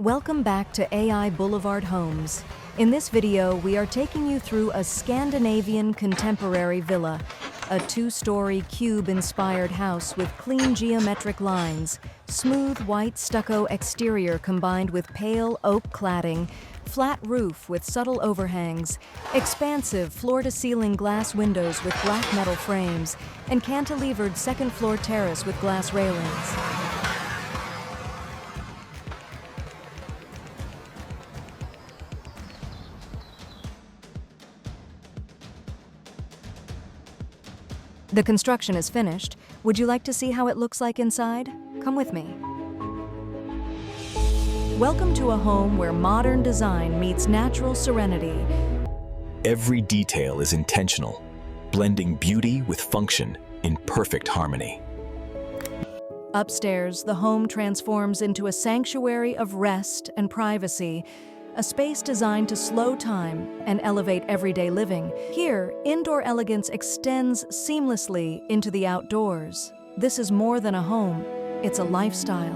Welcome back to AI Boulevard Homes. In this video, we are taking you through a Scandinavian Contemporary Villa, a two-story cube-inspired house with clean geometric lines, smooth white stucco exterior combined with pale oak cladding, flat roof with subtle overhangs, expansive floor-to-ceiling glass windows with black metal frames, and cantilevered second-floor terrace with glass railings. The construction is finished. Would you like to see how it looks like inside? Come with me. Welcome to a home where modern design meets natural serenity. Every detail is intentional, blending beauty with function in perfect harmony. Upstairs, the home transforms into a sanctuary of rest and privacy, a space designed to slow time and elevate everyday living. Here, indoor elegance extends seamlessly into the outdoors. This is more than a home, it's a lifestyle.